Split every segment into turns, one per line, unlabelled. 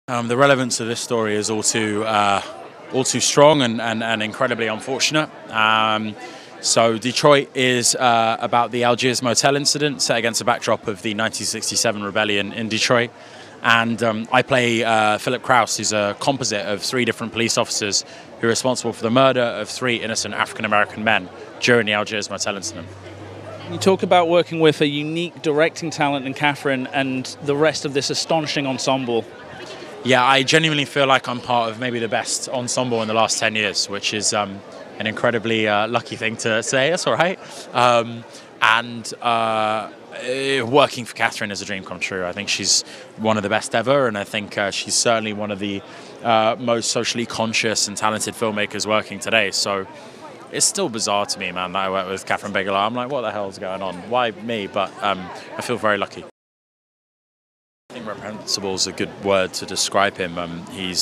The relevance of this story is all too strong and incredibly unfortunate. So Detroit is about the Algiers motel incident set against the backdrop of the 1967 rebellion in Detroit. And I play Philip Krause, who's a composite of three different police officers who are responsible for the murder of three innocent African-American men during the Algiers motel incident.
You talk about working with a unique directing talent in Catherine and the rest of this astonishing ensemble.
Yeah, I genuinely feel like I'm part of maybe the best ensemble in the last 10 years, which is an incredibly lucky thing to say. That's all right. Working for Catherine is a dream come true. I think she's one of the best ever, and I think she's certainly one of the most socially conscious and talented filmmakers working today. So it's still bizarre to me, man, that I work with Catherine Bigelow. I'm like, what the hell's going on? Why me? But I feel very lucky. I think reprehensible is a good word to describe him. He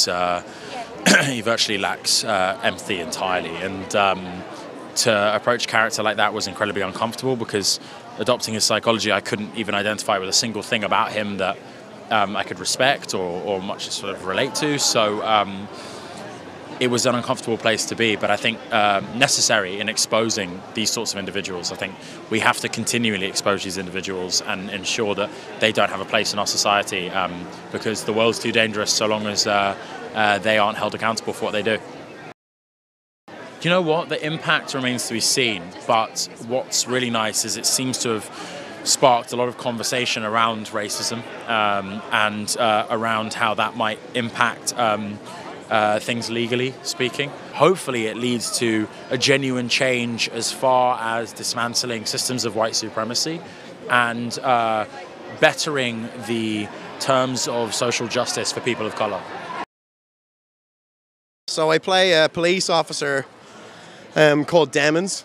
virtually lacks empathy entirely, and to approach a character like that was incredibly uncomfortable because adopting his psychology, I couldn't even identify with a single thing about him that I could respect or much sort of relate to. So it was an uncomfortable place to be, but I think necessary in exposing these sorts of individuals. I think we have to continually expose these individuals and ensure that they don't have a place in our society because the world's too dangerous so long as they aren't held accountable for what they do. You know what? The impact remains to be seen, but what's really nice is it seems to have sparked a lot of conversation around racism and around how that might impact things legally speaking. Hopefully it leads to a genuine change as far as dismantling systems of white supremacy and bettering the terms of social justice for people of colour.
So I play a police officer called Demons,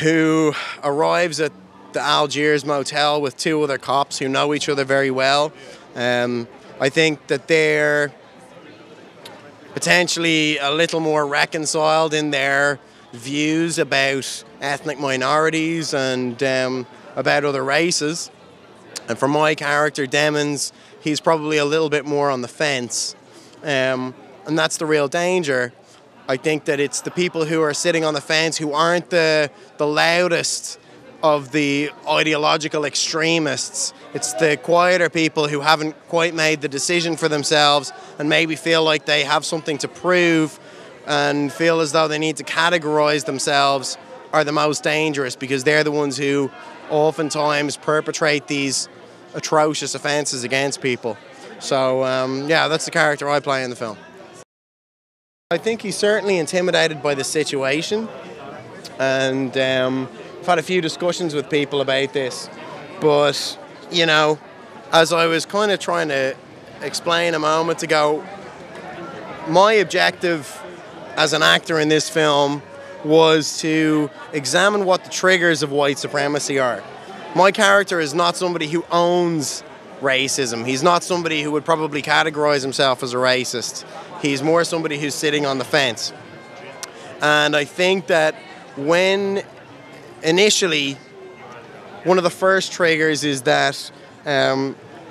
who arrives at the Algiers motel with two other cops who know each other very well. I think that they're potentially a little more reconciled in their views about ethnic minorities and about other races. And for my character, Demons, he's probably a little bit more on the fence. And that's the real danger. I think that it's the people who are sitting on the fence who aren't the loudest of the ideological extremists. It's the quieter people who haven't quite made the decision for themselves and maybe feel like they have something to prove and feel as though they need to categorize themselves are the most dangerous because they're the ones who oftentimes perpetrate these atrocious offences against people. So yeah, that's the character I play in the film. I think he's certainly intimidated by the situation, and I've had a few discussions with people about this, but you know, as I was kind of trying to explain a moment ago, my objective as an actor in this film was to examine what the triggers of white supremacy are. My character is not somebody who owns racism. He's not somebody who would probably categorize himself as a racist. He's more somebody who's sitting on the fence. And I think that when initially, one of the first triggers is that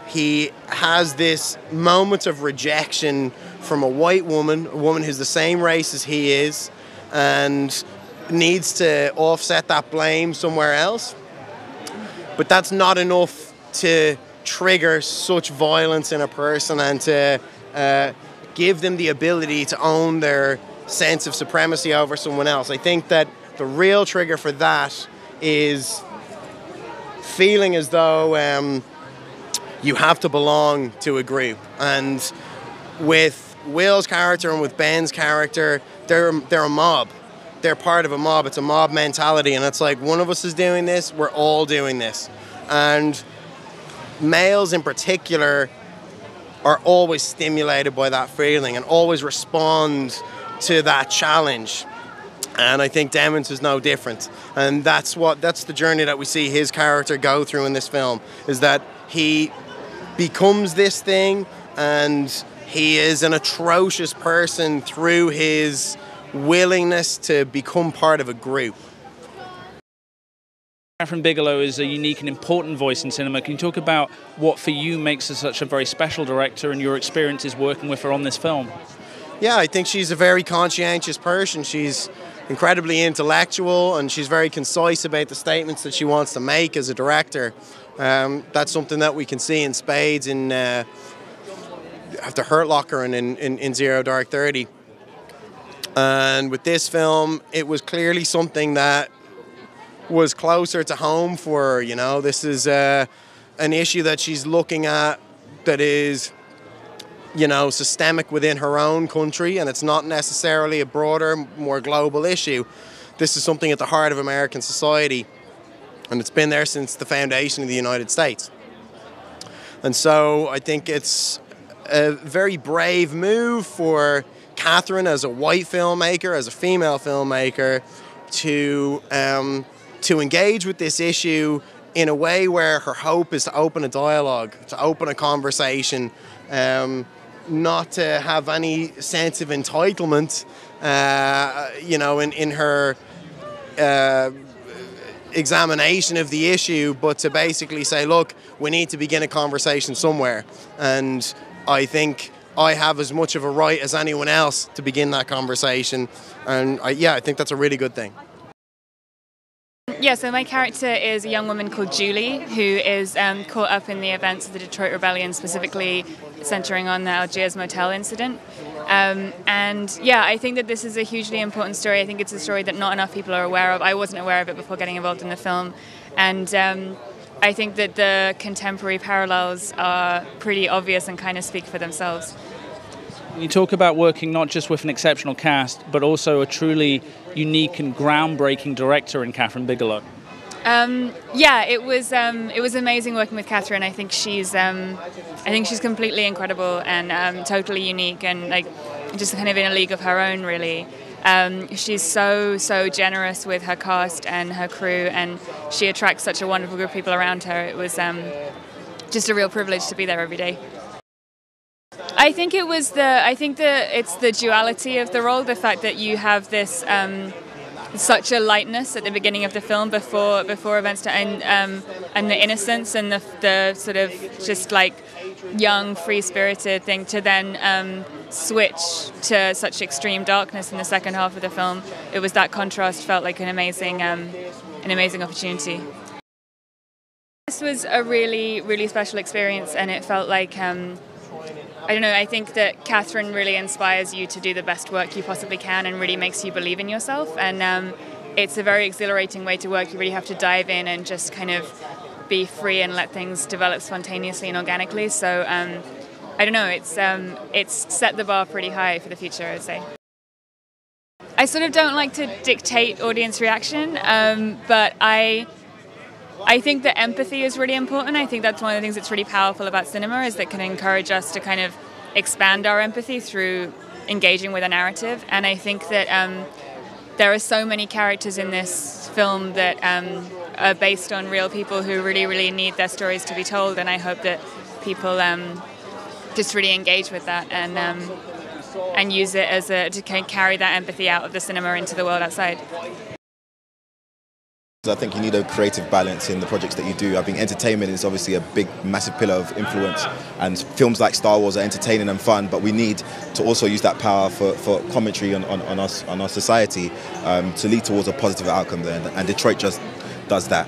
he has this moment of rejection from a white woman, a woman who's the same race as he is, and needs to offset that blame somewhere else. But that's not enough to trigger such violence in a person and to give them the ability to own their sense of supremacy over someone else. I think that the real trigger for that is feeling as though you have to belong to a group. And with Will's character and with Ben's character, they're a mob. They're part of a mob. It's a mob mentality, and it's like one of us is doing this, we're all doing this. And males in particular are always stimulated by that feeling and always respond to that challenge. And I think Demons is no different. And that's the journey that we see his character go through in this film, is that he becomes this thing and he is an atrocious person through his willingness to become part of a group.
Catherine Bigelow is a unique and important voice in cinema. Can you talk about what for you makes her such a very special director and your experiences working with her on this film?
Yeah, I think she's a very conscientious person. She's incredibly intellectual and she's very concise about the statements that she wants to make as a director. That's something that we can see in spades in after Hurt Locker and in Zero Dark 30. And with this film, it was clearly something that was closer to home for her. You know, this is an issue that she's looking at that is, you know, systemic within her own country, and it's not necessarily a broader, more global issue. This is something at the heart of American society, and it's been there since the foundation of the United States. And so I think it's a very brave move for Catherine as a white filmmaker, as a female filmmaker, to engage with this issue in a way where her hope is to open a dialogue, to open a conversation, not to have any sense of entitlement, you know, in her examination of the issue, but to basically say, look, we need to begin a conversation somewhere. And I think I have as much of a right as anyone else to begin that conversation. And I think that's a really good thing.
Yeah, so my character is a young woman called Julie, who is caught up in the events of the Detroit Rebellion, specifically centering on the Algiers motel incident. And yeah, I think that this is a hugely important story. I think it's a story that not enough people are aware of. I wasn't aware of it before getting involved in the film. And I think that the contemporary parallels are pretty obvious and kind of speak for themselves.
You talk about working not just with an exceptional cast, but also a truly unique and groundbreaking director in Catherine Bigelow.
Yeah, it was amazing working with Catherine. I think she's completely incredible and totally unique and like just kind of in a league of her own, really. She's so generous with her cast and her crew, and she attracts such a wonderful group of people around her. It was just a real privilege to be there every day. I think it's the duality of the role, the fact that you have this such a lightness at the beginning of the film before events and the innocence and the sort of just like young, free-spirited thing to then switch to such extreme darkness in the second half of the film. It was that contrast felt like an amazing opportunity. This was a really, really special experience, and it felt like I don't know, I think that Catherine really inspires you to do the best work you possibly can and really makes you believe in yourself. And it's a very exhilarating way to work. You really have to dive in and just kind of be free and let things develop spontaneously and organically. So I don't know, it's set the bar pretty high for the future, I would say. I sort of don't like to dictate audience reaction, but I think that empathy is really important. I think that's one of the things that's really powerful about cinema, is that it can encourage us to kind of expand our empathy through engaging with a narrative. And I think that there are so many characters in this film that are based on real people who really, really need their stories to be told. And I hope that people just really engage with that and use it as to kind of carry that empathy out of the cinema into the world outside.
I think you need a creative balance in the projects that you do. I think entertainment is obviously a big, massive pillar of influence, and films like Star Wars are entertaining and fun, but we need to also use that power for commentary on our society to lead towards a positive outcome there, and Detroit just does that.